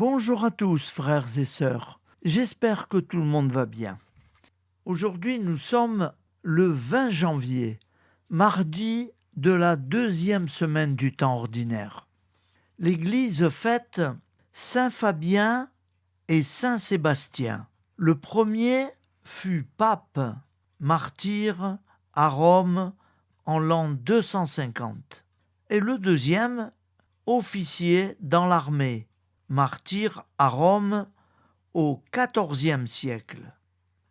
Bonjour à tous, frères et sœurs. J'espère que tout le monde va bien. Aujourd'hui, nous sommes le 20 janvier, mardi de la deuxième semaine du temps ordinaire. L'Église fête Saint Fabien et Saint Sébastien. Le premier fut pape, martyr à Rome en l'an 250. Et le deuxième, officier dans l'armée, martyr à Rome au XIVe siècle.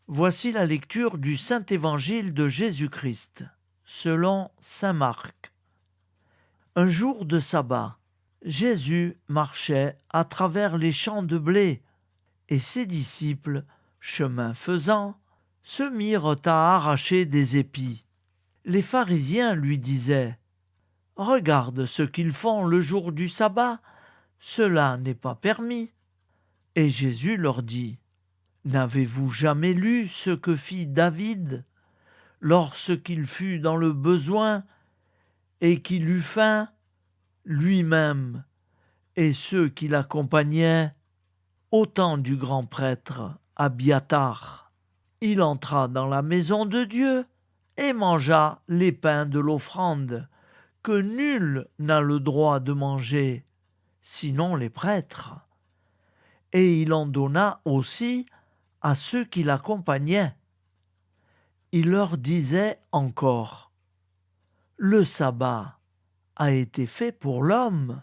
Voici la lecture du Saint-Évangile de Jésus-Christ, selon saint Marc. Un jour de sabbat, Jésus marchait à travers les champs de blé, et ses disciples, chemin faisant, se mirent à arracher des épis. Les pharisiens lui disaient : « Regarde ce qu'ils font le jour du sabbat, cela n'est pas permis. » Et Jésus leur dit : « N'avez-vous jamais lu ce que fit David lorsqu'il fut dans le besoin et qu'il eut faim, lui-même et ceux qui l'accompagnaient, au temps du grand prêtre Abiatar? Il entra dans la maison de Dieu et mangea les pains de l'offrande, que nul n'a le droit de manger, sinon les prêtres. Et il en donna aussi à ceux qui l'accompagnaient. Il leur disait encore : le sabbat a été fait pour l'homme,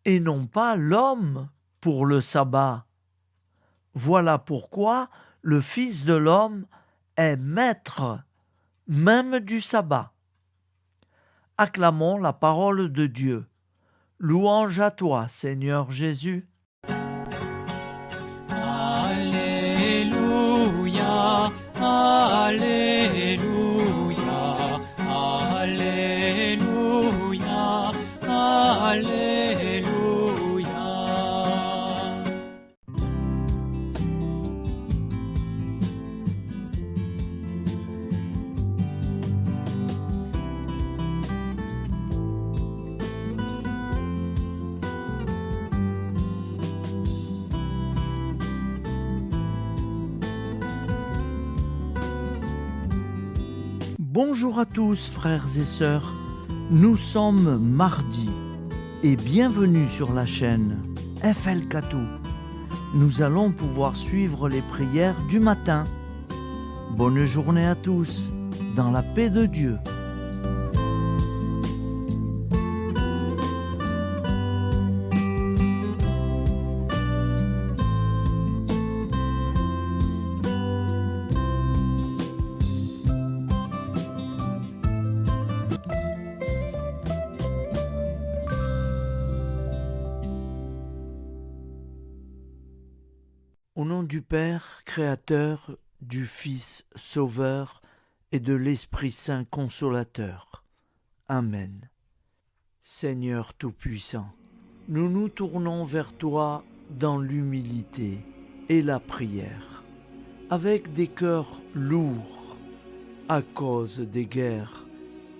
et non pas l'homme pour le sabbat. Voilà pourquoi le Fils de l'homme est maître même du sabbat. Acclamons la parole de Dieu. Louange à toi, Seigneur Jésus. Alléluia, Alléluia, Alléluia, Alléluia. Bonjour à tous, frères et sœurs. Nous sommes mardi et bienvenue sur la chaîne FL Cathou. Nous allons pouvoir suivre les prières du matin. Bonne journée à tous, dans la paix de Dieu. Au nom du Père, Créateur, du Fils, Sauveur, et de l'Esprit Saint Consolateur. Amen. Seigneur Tout-Puissant, nous nous tournons vers toi dans l'humilité et la prière, avec des cœurs lourds à cause des guerres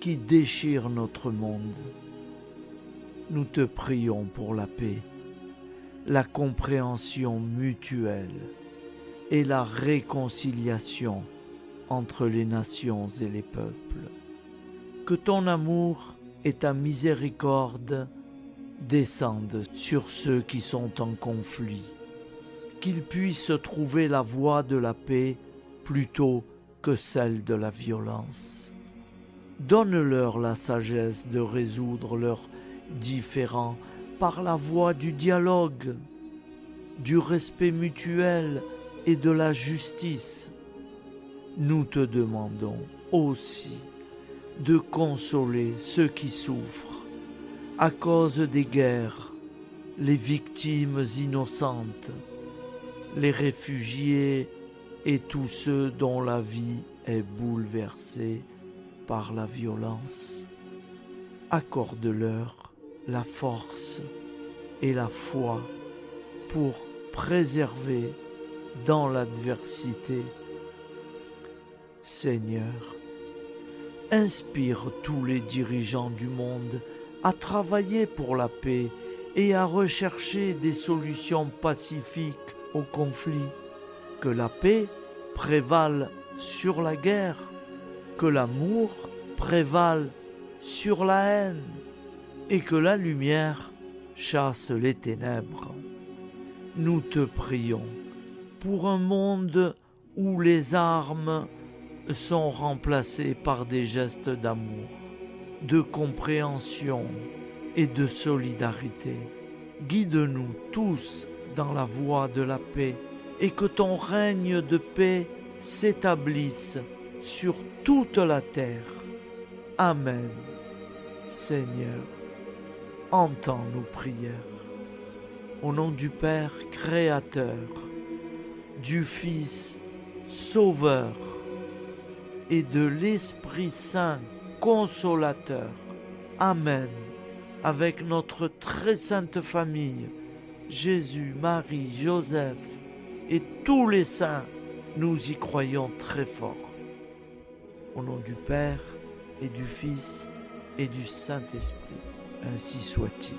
qui déchirent notre monde. Nous te prions pour la paix, la compréhension mutuelle et la réconciliation entre les nations et les peuples. Que ton amour et ta miséricorde descendent sur ceux qui sont en conflit, qu'ils puissent trouver la voie de la paix plutôt que celle de la violence. Donne-leur la sagesse de résoudre leurs différends par la voie du dialogue, du respect mutuel et de la justice. Nous te demandons aussi de consoler ceux qui souffrent à cause des guerres, les victimes innocentes, les réfugiés et tous ceux dont la vie est bouleversée par la violence. Accorde-leur la force et la foi pour préserver dans l'adversité. Seigneur, inspire tous les dirigeants du monde à travailler pour la paix et à rechercher des solutions pacifiques aux conflits. Que la paix prévale sur la guerre, que l'amour prévale sur la haine et que la lumière chasse les ténèbres. Nous te prions pour un monde où les armes sont remplacées par des gestes d'amour, de compréhension et de solidarité. Guide-nous tous dans la voie de la paix et que ton règne de paix s'établisse sur toute la terre. Amen. Seigneur, entends nos prières. Au nom du Père Créateur, du Fils Sauveur et de l'Esprit Saint Consolateur. Amen. Avec notre très sainte famille, Jésus, Marie, Joseph et tous les saints, nous y croyons très fort. Au nom du Père et du Fils et du Saint-Esprit, ainsi soit-il.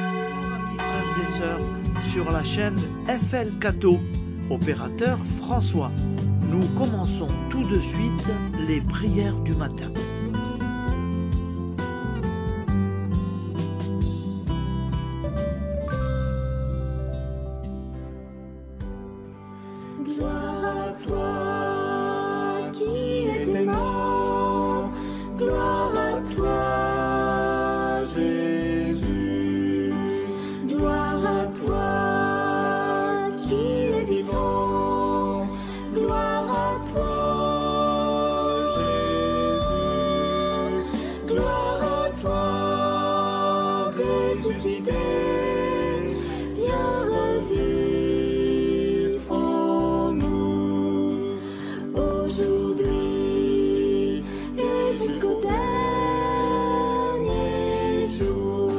Bonjour amis frères et sœurs sur la chaîne FL Cato, opérateur François. Nous commençons tout de suite les prières du matin. Gloire à toi qui étais mort, gloire à toi Jésus, gloire à toi qui es vivant, gloire à toi Jésus, gloire à toi ressuscité, viens revivre en nous aujourd'hui et jusqu'au dernier jour.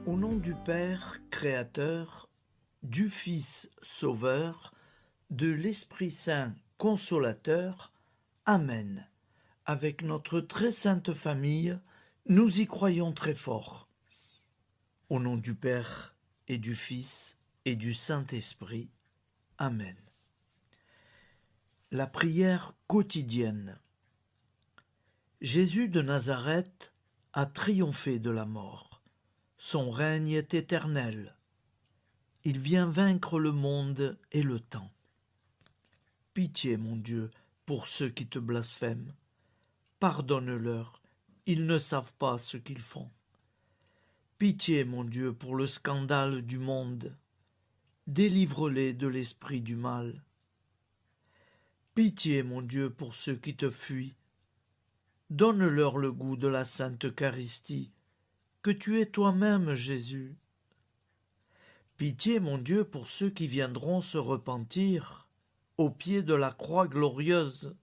Au nom du Père Créateur, du Fils Sauveur, de l'Esprit Saint Consolateur. Amen. Avec notre très sainte famille, nous y croyons très fort. Au nom du Père et du Fils et du Saint-Esprit. Amen. La prière quotidienne. Jésus de Nazareth a triomphé de la mort. Son règne est éternel. Il vient vaincre le monde et le temps. Pitié, mon Dieu, pour ceux qui te blasphèment. Pardonne-leur, ils ne savent pas ce qu'ils font. Pitié, mon Dieu, pour le scandale du monde. Délivre-les de l'esprit du mal. Pitié, mon Dieu, pour ceux qui te fuient. Donne-leur le goût de la Sainte Eucharistie, que tu es toi-même, Jésus. Pitié, mon Dieu, pour ceux qui viendront se repentir au pied de la croix glorieuse,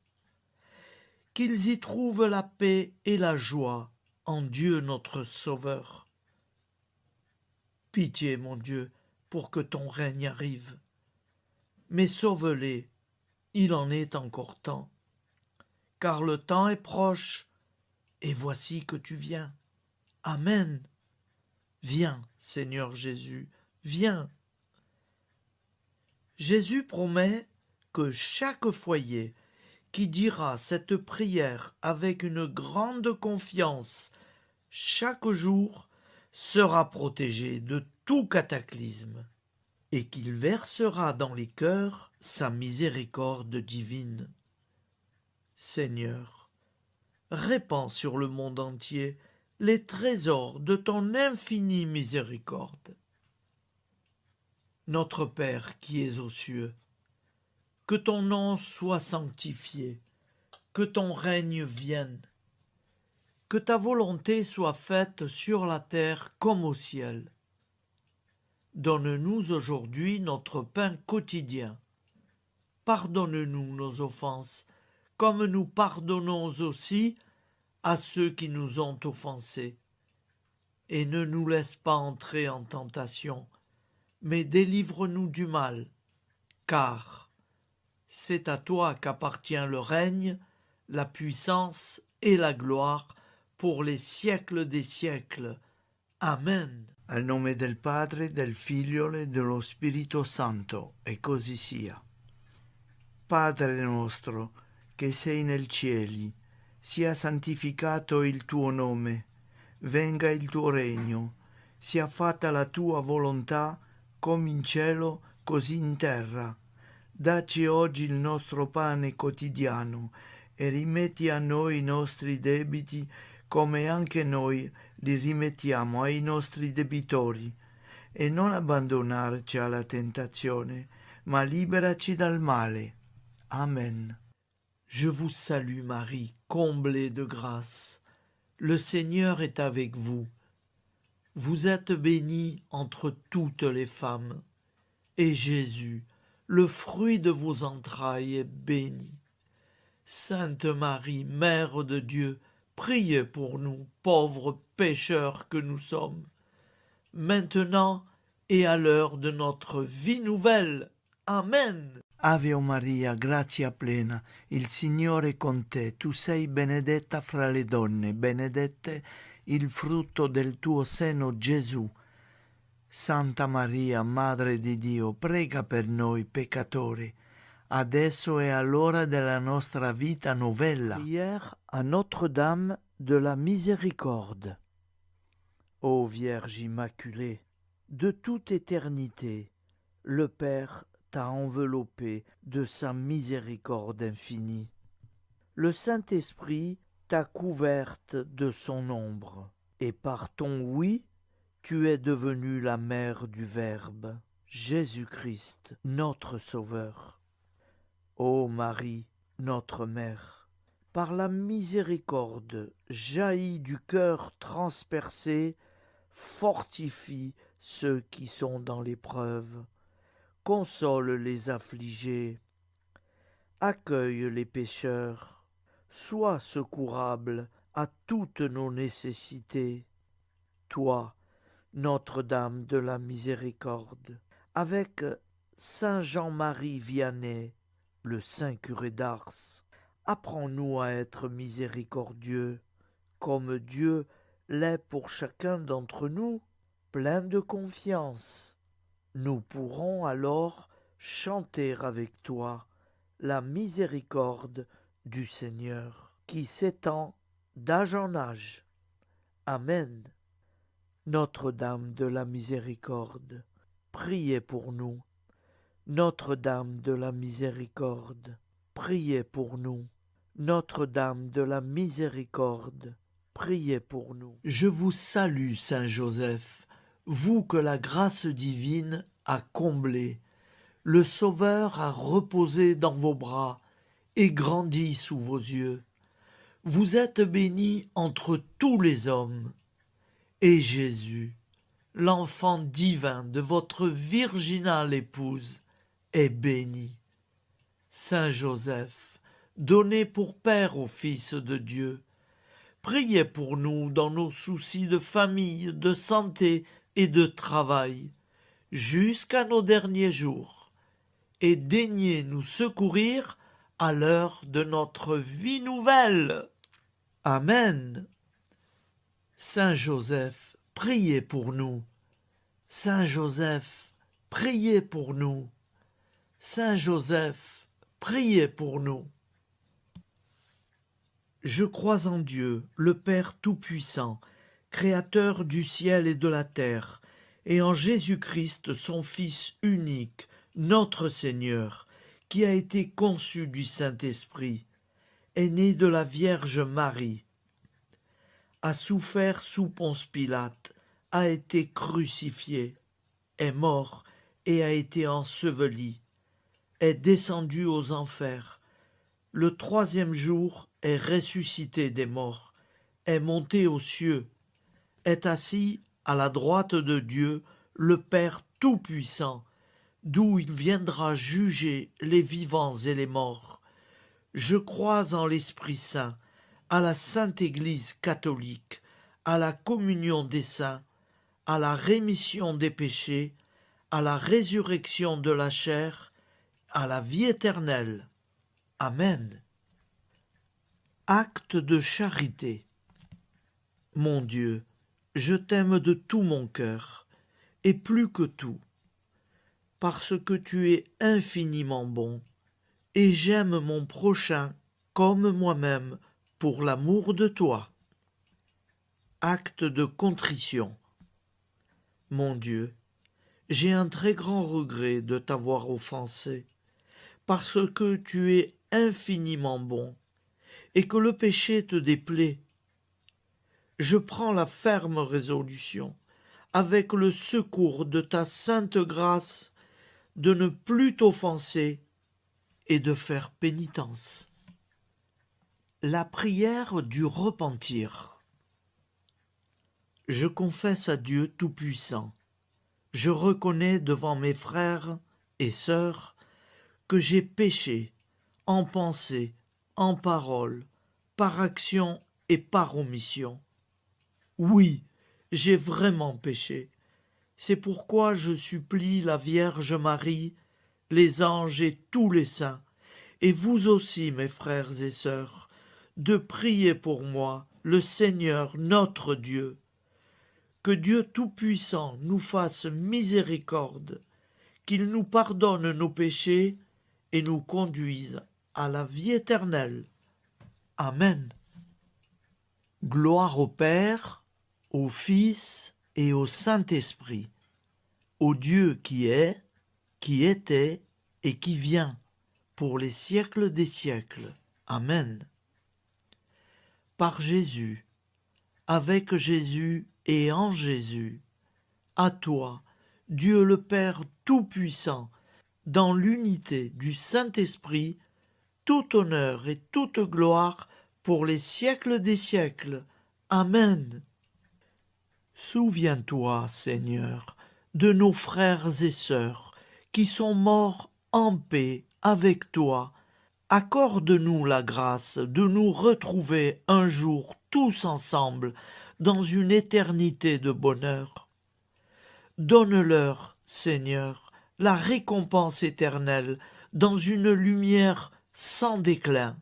qu'ils y trouvent la paix et la joie en Dieu notre Sauveur. Pitié, mon Dieu, pour que ton règne arrive. Mais sauve-les, il en est encore temps, car le temps est proche, et voici que tu viens. Amen. Viens, Seigneur Jésus, viens. Jésus promet que chaque foyer qui dira cette prière avec une grande confiance chaque jour sera protégé de tout cataclysme et qu'il versera dans les cœurs sa miséricorde divine. Seigneur, répands sur le monde entier les trésors de ton infinie miséricorde. Notre Père qui es aux cieux, que ton nom soit sanctifié, que ton règne vienne, que ta volonté soit faite sur la terre comme au ciel. Donne-nous aujourd'hui notre pain quotidien. Pardonne-nous nos offenses, comme nous pardonnons aussi à ceux qui nous ont offensés. Et ne nous laisse pas entrer en tentation, mais délivre-nous du mal. car c'est à toi qu'appartient le règne, la puissance et la gloire pour les siècles des siècles. Amen. Al nome del Padre, del Figlio e dello Spirito Santo, e così sia. Padre nostro, che sei nel cieli, sia santificato il tuo nome, venga il tuo regno, sia fatta la tua volontà, come in cielo, così in terra. Dacci oggi il nostro pane quotidiano e rimetti a noi i nostri debiti, come anche noi li rimettiamo ai nostri debitori, e non abbandonarci alla tentazione, ma liberaci dal male. Amen. Je vous salue Marie, comblée de grâce. Le Seigneur est avec vous. Vous êtes bénie entre toutes les femmes, et Jésus, le fruit de vos entrailles, est béni. Sainte Marie, Mère de Dieu, priez pour nous, pauvres pécheurs que nous sommes, maintenant et à l'heure de notre vie nouvelle. Amen. Ave Maria, grazia plena, il Signore è con te, tu sei benedetta fra le donne, benedetto il frutto del tuo seno, Gesù. Santa Maria, Madre di Dio, prega per noi peccatori, adesso e all'ora della nostra vita novella. Prière à Notre-Dame de la Miséricorde. Ô Vierge Immaculée, de toute éternité, le Père t'a enveloppé de sa miséricorde infinie. Le Saint-Esprit t'a couverte de son ombre, et par ton oui, tu es devenue la mère du Verbe, Jésus-Christ, notre Sauveur. Ô Marie, notre Mère, par la miséricorde jaillie du cœur transpercé, fortifie ceux qui sont dans l'épreuve, console les affligés, accueille les pécheurs, sois secourable à toutes nos nécessités. Toi, Notre-Dame de la Miséricorde, avec Saint Jean-Marie Vianney, le saint curé d'Ars, apprends-nous à être miséricordieux, comme Dieu l'est pour chacun d'entre nous, plein de confiance. Nous pourrons alors chanter avec toi la miséricorde du Seigneur, qui s'étend d'âge en âge. Amen. Notre-Dame de la Miséricorde, priez pour nous. Notre-Dame de la Miséricorde, priez pour nous. Notre-Dame de la Miséricorde, priez pour nous. Je vous salue, Saint Joseph, vous que la grâce divine a comblé. Le Sauveur a reposé dans vos bras et grandi sous vos yeux. Vous êtes bénie entre tous les hommes. Et Jésus, l'enfant divin de votre virginale épouse, est béni. Saint Joseph, donné pour père au Fils de Dieu, priez pour nous dans nos soucis de famille, de santé et de travail, jusqu'à nos derniers jours, et daignez nous secourir à l'heure de notre vie nouvelle. Amen. Saint Joseph, priez pour nous. Saint Joseph, priez pour nous. Saint Joseph, priez pour nous. Je crois en Dieu, le Père Tout-Puissant, Créateur du ciel et de la terre, et en Jésus-Christ, son Fils unique, notre Seigneur, qui a été conçu du Saint-Esprit, est né de la Vierge Marie, a souffert sous Ponce Pilate, a été crucifié, est mort et a été enseveli, est descendu aux enfers, le troisième jour est ressuscité des morts, est monté aux cieux, est assis à la droite de Dieu, le Père Tout-Puissant, d'où il viendra juger les vivants et les morts. Je crois en l'Esprit Saint, à la Sainte Église catholique, à la communion des saints, à la rémission des péchés, à la résurrection de la chair à la vie éternelle. Amen. Acte de charité. Mon Dieu, je t'aime de tout mon cœur, et plus que tout, parce que tu es infiniment bon, et j'aime mon prochain comme moi-même pour l'amour de toi. Acte de contrition. Mon Dieu, j'ai un très grand regret de t'avoir offensé, parce que tu es infiniment bon, et que le péché te déplaît. Je prends la ferme résolution, avec le secours de ta sainte grâce, de ne plus t'offenser et de faire pénitence. La prière du repentir. Je confesse à Dieu Tout-Puissant. Je reconnais devant mes frères et sœurs que j'ai péché en pensée, en parole, par action et par omission. Oui, j'ai vraiment péché. C'est pourquoi je supplie la Vierge Marie, les anges et tous les saints, et vous aussi, mes frères et sœurs, de prier pour moi, le Seigneur notre Dieu. Que Dieu Tout-Puissant nous fasse miséricorde, qu'il nous pardonne nos péchés et nous conduise à la vie éternelle. Amen. Gloire au Père, au Fils et au Saint-Esprit, au Dieu qui est, qui était et qui vient, pour les siècles des siècles. Amen. Par Jésus, avec Jésus et en Jésus, à toi, Dieu le Père Tout-Puissant, dans l'unité du Saint-Esprit, tout honneur et toute gloire pour les siècles des siècles. Amen. Souviens-toi, Seigneur, de nos frères et sœurs qui sont morts en paix avec toi. Accorde-nous la grâce de nous retrouver un jour tous ensemble dans une éternité de bonheur. Donne-leur, Seigneur, la récompense éternelle dans une lumière sans déclin.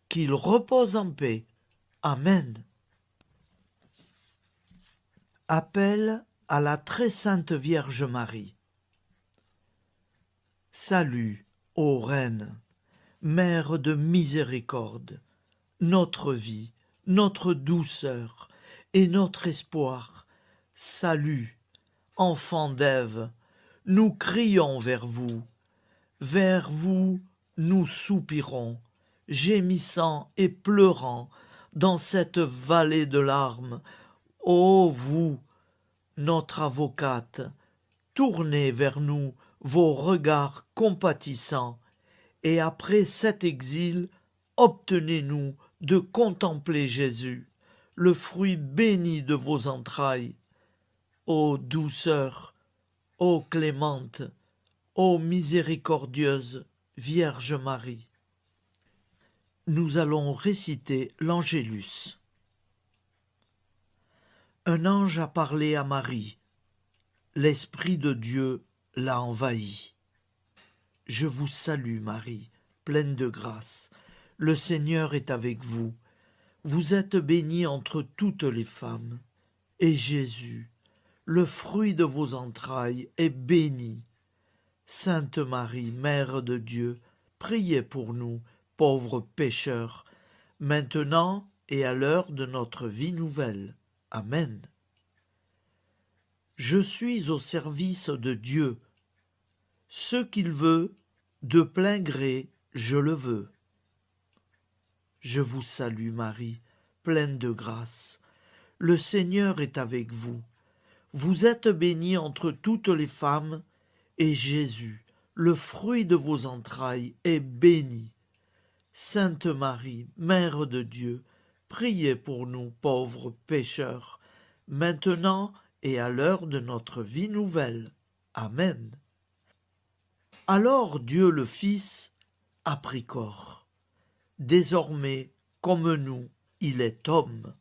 Qu'ils reposent en paix. Amen. Appel à la très sainte Vierge Marie. Salut, ô Reine, Mère de miséricorde, notre vie, notre douceur et notre espoir. Salut, enfant d'Ève, nous crions vers vous nous soupirons, gémissant et pleurant dans cette vallée de larmes. Ô vous, notre avocate, tournez vers nous vos regards compatissants, et après cet exil, obtenez-nous de contempler Jésus, le fruit béni de vos entrailles. Ô douceur, ô clémente, ô miséricordieuse Vierge Marie. Nous allons réciter l'Angélus. Un ange a parlé à Marie. L'Esprit de Dieu l'a envahie. Je vous salue, Marie, pleine de grâce. Le Seigneur est avec vous. Vous êtes bénie entre toutes les femmes. Et Jésus, le fruit de vos entrailles, est béni. Sainte Marie, Mère de Dieu, priez pour nous, pauvres pécheurs, maintenant et à l'heure de notre vie nouvelle. Amen. Je suis au service de Dieu. Ce qu'il veut, de plein gré, je le veux. Je vous salue, Marie, pleine de grâce. Le Seigneur est avec vous. Vous êtes bénie entre toutes les femmes, et Jésus, le fruit de vos entrailles, est béni. Sainte Marie, Mère de Dieu, priez pour nous pauvres pécheurs, maintenant et à l'heure de notre vie nouvelle. Amen. Alors Dieu le Fils a pris corps. Désormais, comme nous, il est homme.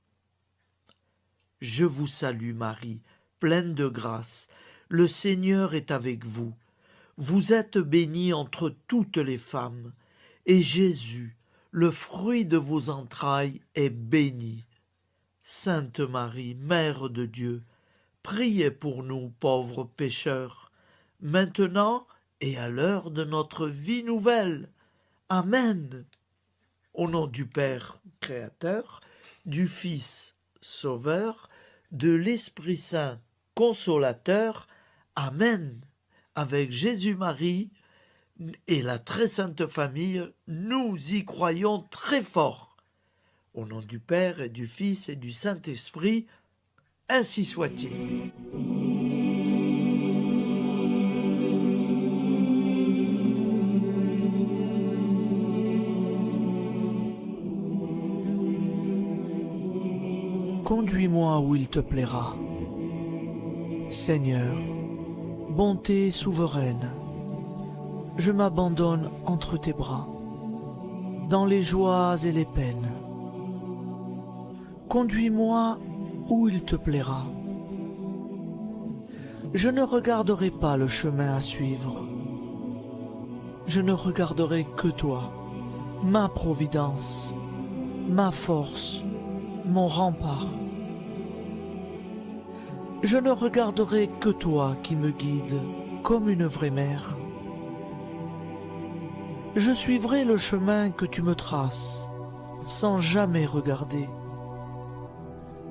Je vous salue Marie, pleine de grâce. Le Seigneur est avec vous. Vous êtes bénie entre toutes les femmes, et Jésus, le fruit de vos entrailles, est béni. Sainte Marie, Mère de Dieu, priez pour nous pauvres pécheurs, maintenant et à l'heure de notre vie nouvelle. Amen. Au nom du Père Créateur, du Fils Sauveur, de l'Esprit Saint Consolateur. Amen. Avec Jésus-Marie et la très sainte famille, nous y croyons très fort. Au nom du Père et du Fils et du Saint-Esprit, ainsi soit-il. Conduis-moi où il te plaira. Seigneur, bonté souveraine, je m'abandonne entre tes bras, dans les joies et les peines. Conduis-moi où il te plaira. Je ne regarderai pas le chemin à suivre. Je ne regarderai que toi, ma providence, ma force, mon rempart. Je ne regarderai que toi qui me guides comme une vraie mère. Je suivrai le chemin que tu me traces, sans jamais regarder,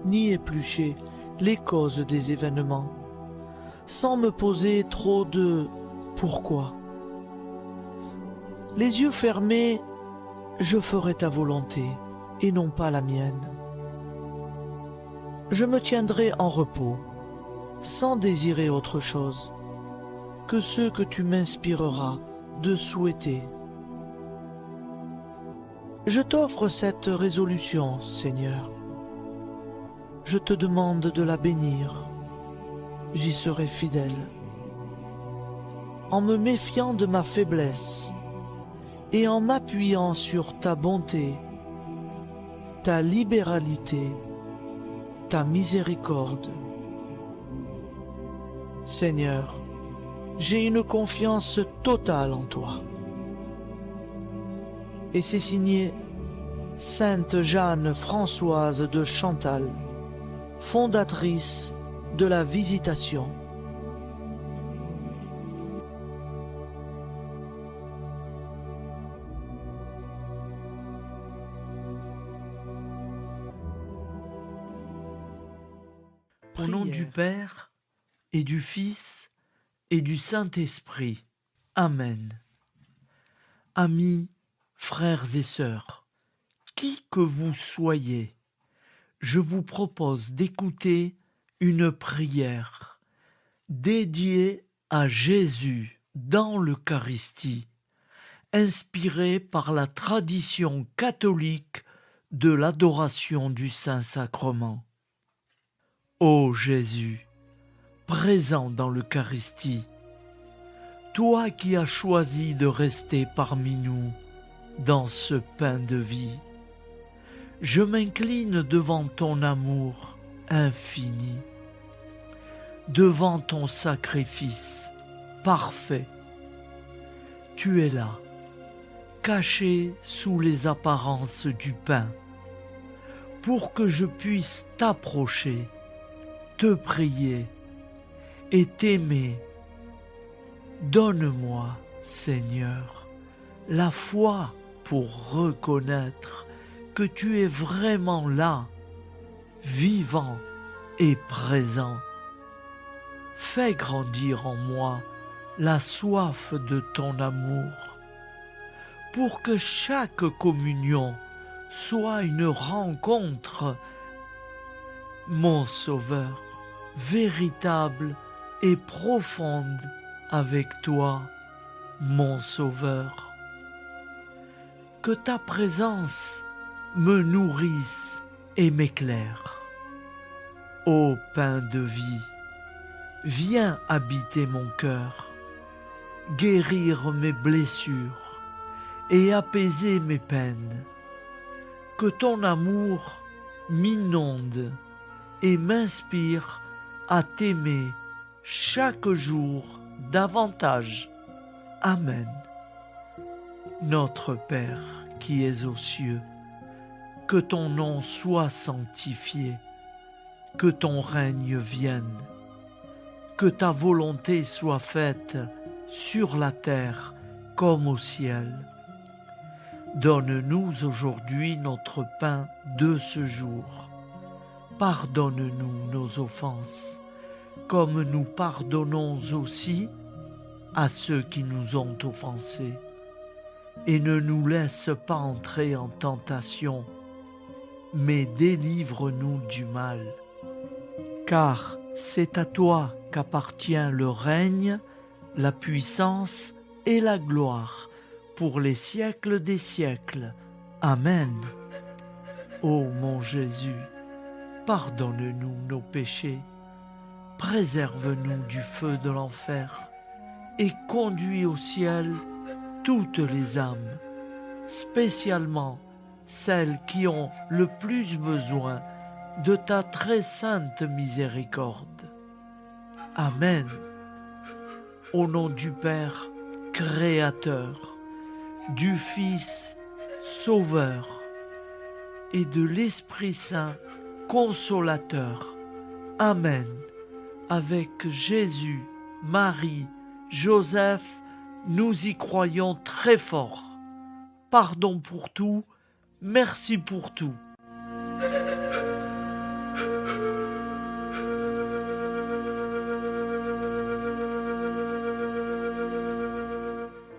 ni éplucher les causes des événements, sans me poser trop de « pourquoi ». Les yeux fermés, je ferai ta volonté et non pas la mienne. Je me tiendrai en repos, sans désirer autre chose que ce que tu m'inspireras de souhaiter. Je t'offre cette résolution, Seigneur. Je te demande de la bénir. J'y serai fidèle. En me méfiant de ma faiblesse et en m'appuyant sur ta bonté, ta libéralité, ta miséricorde. Seigneur, j'ai une confiance totale en toi. Et c'est signé Sainte Jeanne Françoise de Chantal, fondatrice de la Visitation. Au nom du Père et du Fils et du Saint-Esprit. Amen. Amis, frères et sœurs, qui que vous soyez, je vous propose d'écouter une prière dédiée à Jésus dans l'Eucharistie, inspirée par la tradition catholique de l'adoration du Saint-Sacrement. Ô Jésus, présent dans l'Eucharistie, toi qui as choisi de rester parmi nous dans ce pain de vie, je m'incline devant ton amour infini, devant ton sacrifice parfait. Tu es là, caché sous les apparences du pain, pour que je puisse t'approcher, te prier et t'aimer. Donne-moi, Seigneur, la foi pour reconnaître que tu es vraiment là, vivant et présent. Fais grandir en moi la soif de ton amour, pour que chaque communion soit une rencontre, mon Sauveur, véritable et profonde avec toi, mon Sauveur. Que ta présence me nourrisse et m'éclaire. Ô pain de vie, viens habiter mon cœur, guérir mes blessures et apaiser mes peines. Que ton amour m'inonde et m'inspire à t'aimer chaque jour davantage. Amen. Notre Père qui es aux cieux, que ton nom soit sanctifié, que ton règne vienne, que ta volonté soit faite sur la terre comme au ciel. Donne-nous aujourd'hui notre pain de ce jour. Pardonne-nous nos offenses, comme nous pardonnons aussi à ceux qui nous ont offensés. Et ne nous laisse pas entrer en tentation, mais délivre-nous du mal. Car c'est à toi qu'appartient le règne, la puissance et la gloire pour les siècles des siècles. Amen. Ô mon Jésus, pardonne-nous nos péchés, préserve-nous du feu de l'enfer et conduis au ciel toutes les âmes, spécialement celles qui ont le plus besoin de ta très sainte miséricorde. Amen. Au nom du Père Créateur, du Fils Sauveur et de l'Esprit Saint Consolateur. Amen. Avec Jésus, Marie, Joseph, nous y croyons très fort. Pardon pour tout, merci pour tout.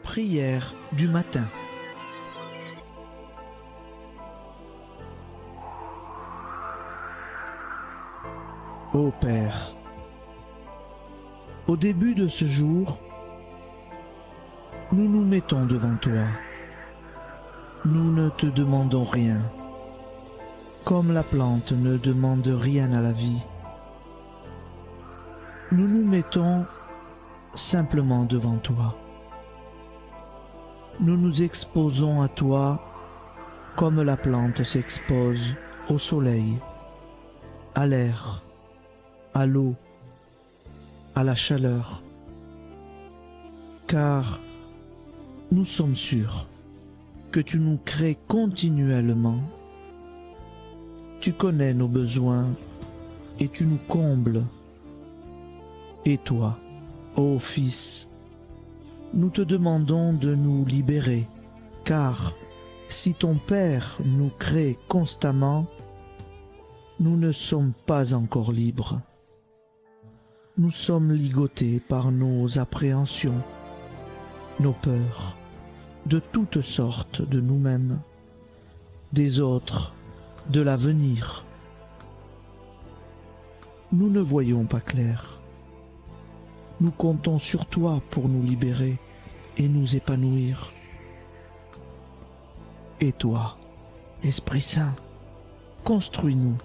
Prière du matin. Ô Père, au début de ce jour, nous nous mettons devant toi. Nous ne te demandons rien, comme la plante ne demande rien à la vie. Nous nous mettons simplement devant toi. Nous nous exposons à toi comme la plante s'expose au soleil, à l'air, à l'eau, à la chaleur. Car nous sommes sûrs que tu nous crées continuellement. Tu connais nos besoins et tu nous combles. Et toi, ô Fils, nous te demandons de nous libérer, car si ton Père nous crée constamment, nous ne sommes pas encore libres. Nous sommes ligotés par nos appréhensions, nos peurs, de toutes sortes de nous-mêmes, des autres, de l'avenir. Nous ne voyons pas clair. Nous comptons sur toi pour nous libérer et nous épanouir. Et toi, Esprit Saint, construis-nous,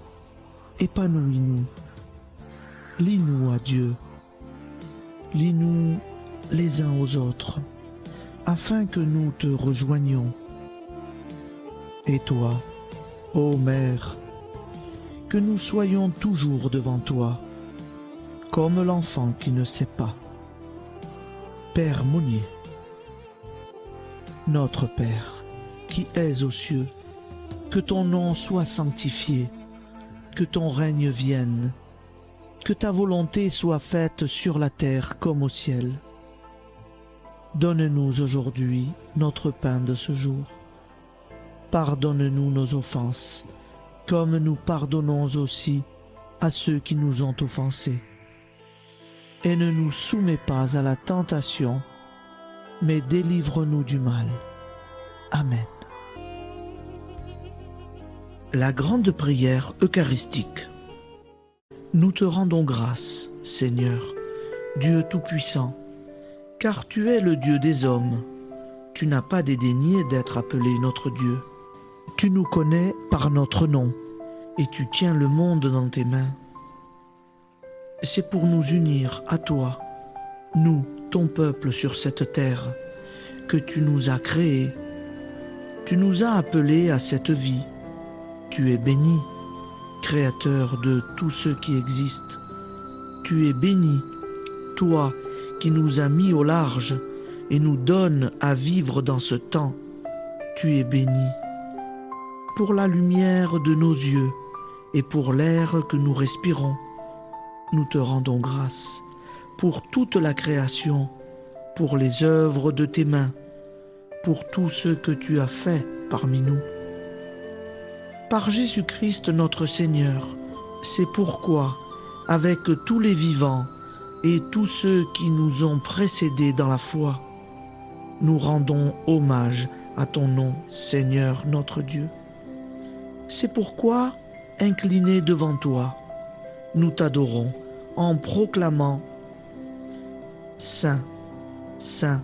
épanouis-nous, lie-nous à Dieu, lie-nous les uns aux autres, afin que nous te rejoignions. Et toi, ô Mère, que nous soyons toujours devant toi, comme l'enfant qui ne sait pas. Père Monnier, notre Père, qui es aux cieux, que ton nom soit sanctifié, que ton règne vienne, que ta volonté soit faite sur la terre comme au ciel. Donne-nous aujourd'hui notre pain de ce jour. Pardonne-nous nos offenses, comme nous pardonnons aussi à ceux qui nous ont offensés. Et ne nous soumets pas à la tentation, mais délivre-nous du mal. Amen. La grande prière eucharistique. Nous te rendons grâce, Seigneur, Dieu Tout-Puissant, car tu es le Dieu des hommes. Tu n'as pas dédaigné d'être appelé notre Dieu. Tu nous connais par notre nom, et tu tiens le monde dans tes mains. C'est pour nous unir à toi, nous, ton peuple sur cette terre, que tu nous as créés. Tu nous as appelés à cette vie. Tu es béni, Créateur de tout ce qui existe. Tu es béni, toi qui nous as mis au large et nous donne à vivre dans ce temps. Tu es béni. Pour la lumière de nos yeux et pour l'air que nous respirons, nous te rendons grâce. Pour toute la création, pour les œuvres de tes mains, pour tout ce que tu as fait parmi nous. Par Jésus-Christ notre Seigneur, c'est pourquoi, avec tous les vivants et tous ceux qui nous ont précédés dans la foi, nous rendons hommage à ton nom, Seigneur notre Dieu. C'est pourquoi, inclinés devant toi, nous t'adorons en proclamant « Saint, Saint,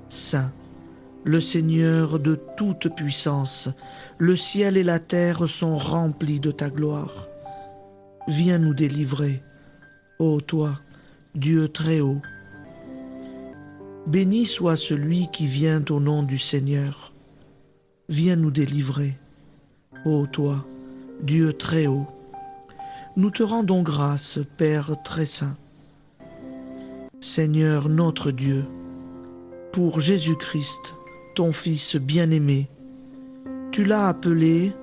Saint ». Le Seigneur de toute puissance, le ciel et la terre sont remplis de ta gloire. Viens nous délivrer, ô toi, Dieu très haut. Béni soit celui qui vient au nom du Seigneur. Viens nous délivrer, ô toi, Dieu très haut. Nous te rendons grâce, Père très saint. Seigneur notre Dieu, pour Jésus-Christ, ton Fils bien-aimé, tu l'as appelé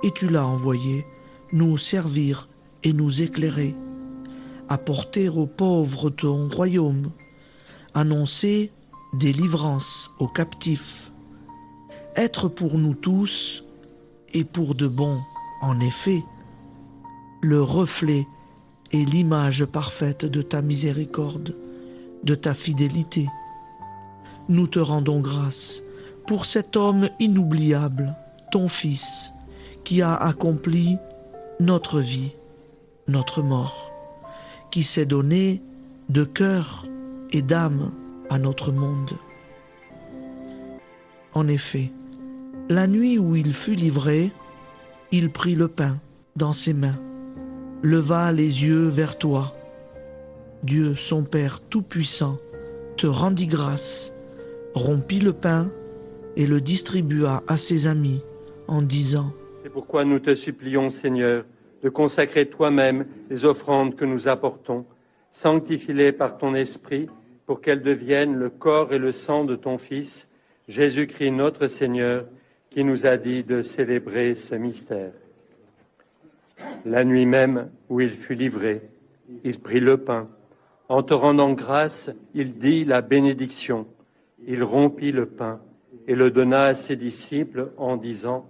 et tu l'as envoyé nous servir et nous éclairer, apporter aux pauvres ton royaume, annoncer délivrance aux captifs, être pour nous tous et pour de bon, en effet, le reflet et l'image parfaite de ta miséricorde, de ta fidélité. Nous te rendons grâce pour cet homme inoubliable, ton Fils, qui a accompli notre vie, notre mort, qui s'est donné de cœur et d'âme à notre monde. En effet, la nuit où il fut livré, il prit le pain dans ses mains, leva les yeux vers toi. Dieu, son Père tout-puissant, te rendit grâce, rompit le pain et le distribua à ses amis en disant : C'est pourquoi nous te supplions, Seigneur, de consacrer toi-même les offrandes que nous apportons. Sanctifie-les par ton Esprit pour qu'elles deviennent le corps et le sang de ton Fils, Jésus-Christ notre Seigneur, qui nous a dit de célébrer ce mystère. La nuit même où il fut livré, il prit le pain. En te rendant grâce, il dit la bénédiction. Il rompit le pain et le donna à ses disciples en disant :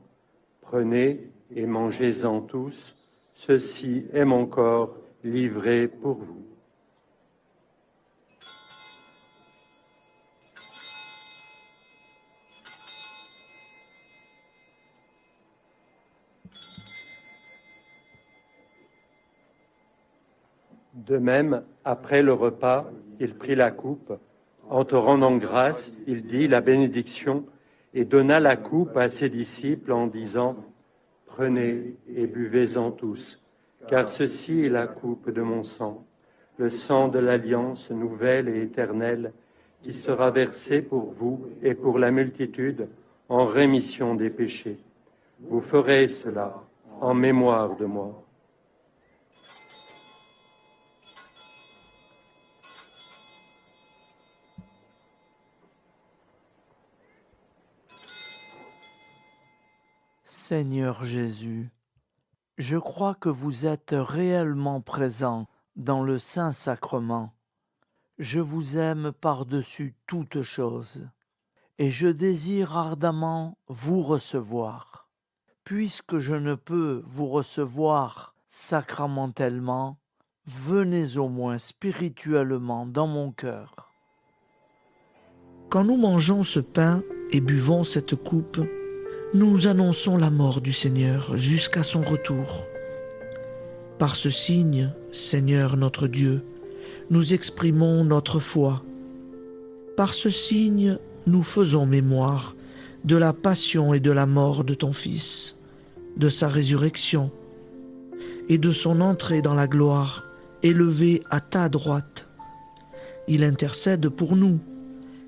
Prenez et mangez-en tous, ceci est mon corps livré pour vous. De même, après le repas, il prit la coupe. En te rendant grâce, il dit la bénédiction et donna la coupe à ses disciples en disant : Prenez et buvez-en tous, car ceci est la coupe de mon sang, le sang de l'alliance nouvelle et éternelle, qui sera versé pour vous et pour la multitude en rémission des péchés. Vous ferez cela en mémoire de moi. Seigneur Jésus, je crois que vous êtes réellement présent dans le Saint-Sacrement. Je vous aime par-dessus toute chose et je désire ardemment vous recevoir. Puisque je ne peux vous recevoir sacramentellement, venez au moins spirituellement dans mon cœur. Quand nous mangeons ce pain et buvons cette coupe, nous annonçons la mort du Seigneur jusqu'à son retour. Par ce signe, Seigneur notre Dieu, nous exprimons notre foi. Par ce signe, nous faisons mémoire de la passion et de la mort de ton Fils, de sa résurrection et de son entrée dans la gloire, élevé à ta droite. Il intercède pour nous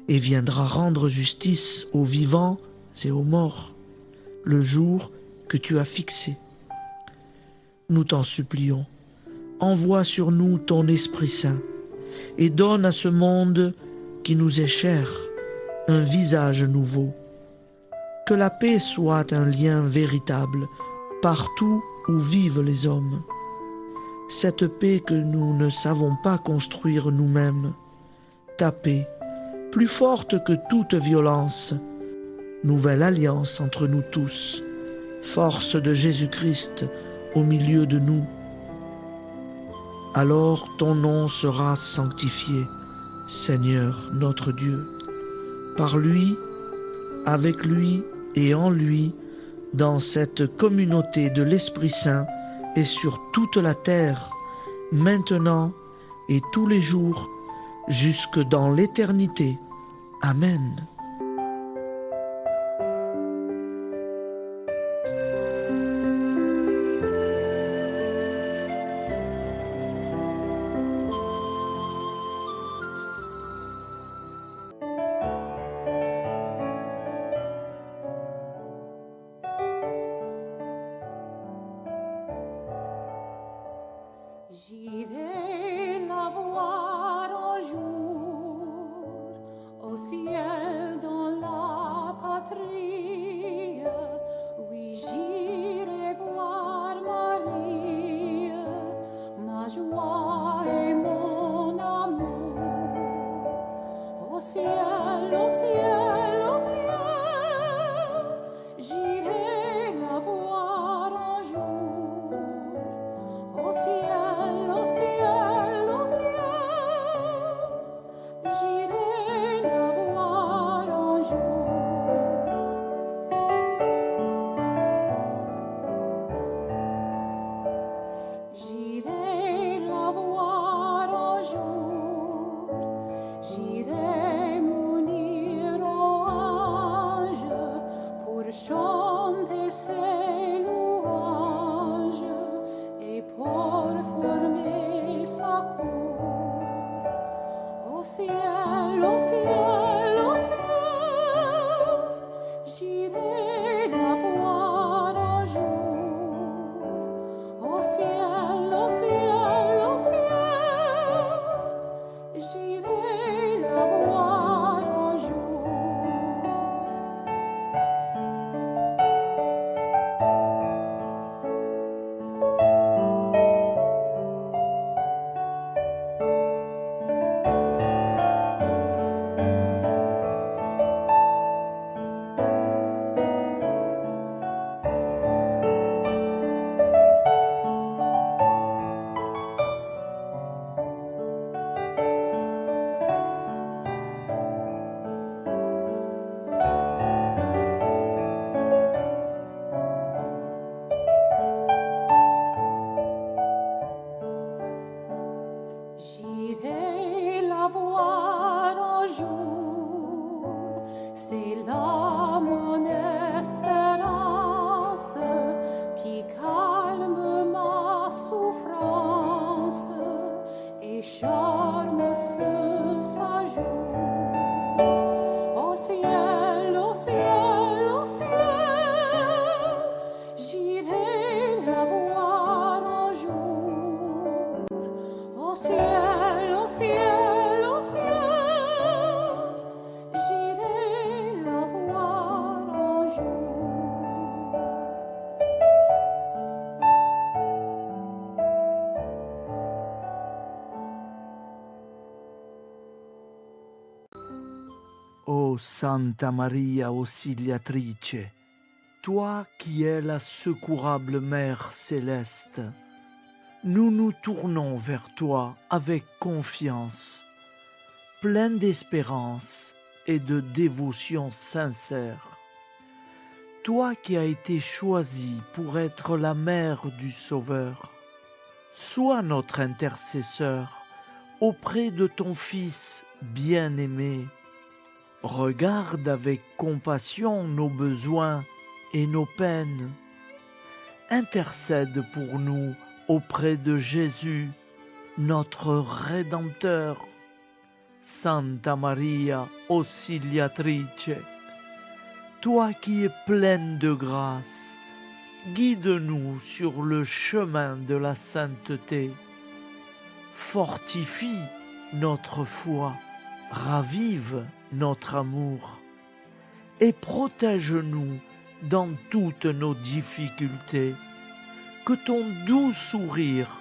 et viendra rendre justice aux vivants et aux morts, le jour que tu as fixé. Nous t'en supplions, envoie sur nous ton Esprit Saint et donne à ce monde qui nous est cher un visage nouveau. Que la paix soit un lien véritable partout où vivent les hommes. Cette paix que nous ne savons pas construire nous-mêmes. Ta paix, plus forte que toute violence. Nouvelle alliance entre nous tous. Force de Jésus-Christ au milieu de nous. Alors ton nom sera sanctifié, Seigneur notre Dieu. Par lui, avec lui et en lui, dans cette communauté de l'Esprit Saint et sur toute la terre, maintenant et tous les jours, jusque dans l'éternité. Amen. J'irai la voir un jour au ciel dans la patrie. Oui, j'irai voir Marie, ma joie et mon amour. Au ciel, au ciel, au ciel, j'irai la voir un jour. Au ciel, au ciel, au ciel, j'irai la voir un jour. J'irai la voir un jour, j'irai m'unir aux anges pour chanter ses louanges et pour former sa cour. Au ciel, au ciel, au ciel, j'irai la voir un jour. Au ciel, au ciel, au ciel, j'irai la voir un jour. J'irai la voir un jour, c'est là mon espérance qui calme ma souffrance et charme ce séjour. Au ciel, au ciel, au ciel, j'irai la voir un jour. Au ciel, au ciel, au ciel, j'irai la voir un jour. Ô Santa Maria Auxiliatrice, toi qui es la secourable Mère céleste, nous nous tournons vers toi avec confiance, plein d'espérance et de dévotion sincère. Toi qui as été choisie pour être la mère du Sauveur, sois notre intercesseur auprès de ton Fils bien-aimé. Regarde avec compassion nos besoins et nos peines. Intercède pour nous auprès de Jésus, notre Rédempteur. Santa Maria Auxiliatrice, toi qui es pleine de grâce, guide-nous sur le chemin de la sainteté. Fortifie notre foi, ravive notre amour et protège-nous dans toutes nos difficultés. Que ton doux sourire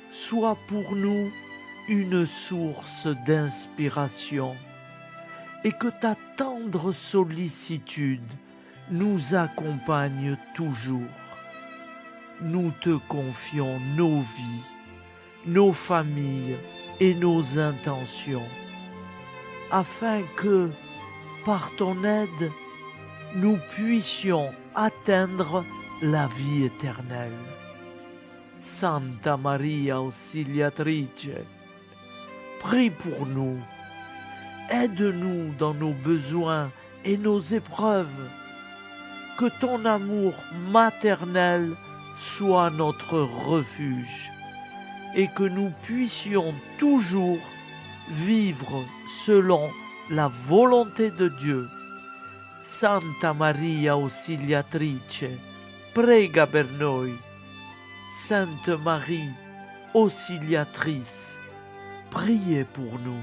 soit pour nous une source d'inspiration et que ta tendre sollicitude nous accompagne toujours. Nous te confions nos vies, nos familles et nos intentions, afin que, par ton aide, nous puissions atteindre la vie éternelle. Santa Maria Auxiliatrice, prie pour nous, aide-nous dans nos besoins et nos épreuves, que ton amour maternel soit notre refuge et que nous puissions toujours vivre selon la volonté de Dieu. Santa Maria Auxiliatrice, prega per noi. Sainte Marie, Auxiliatrice, priez pour nous.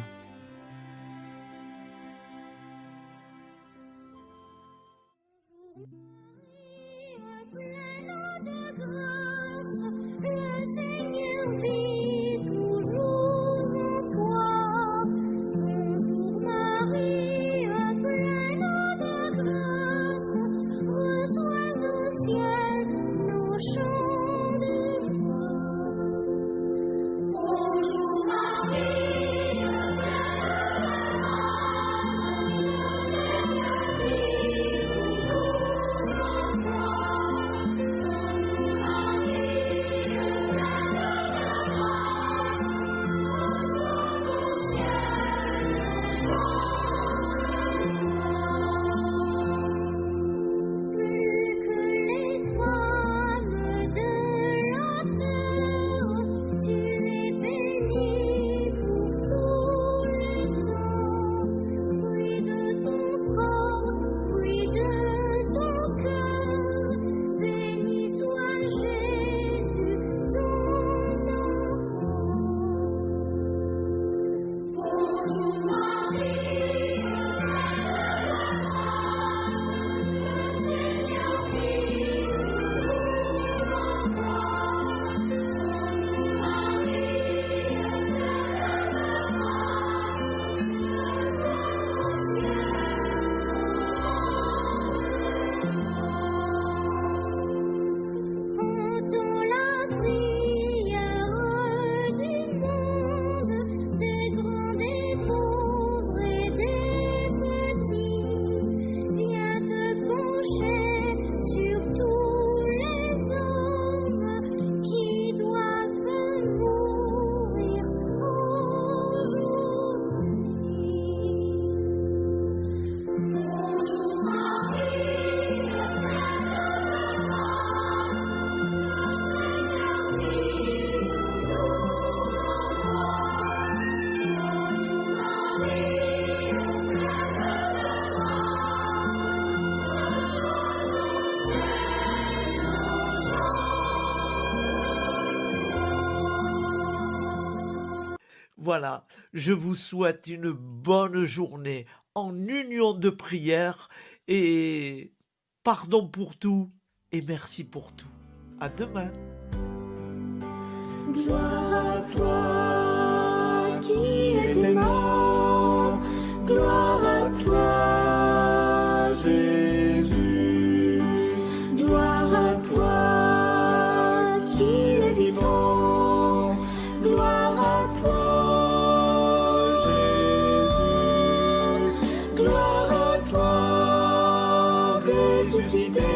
Voilà, je vous souhaite une bonne journée en union de prière et pardon pour tout et merci pour tout. À demain. Gloire à toi qui es mort, gloire à toi Jésus, gloire à toi qui es vivant, gloire à toi Jésus, gloire à toi ressuscité.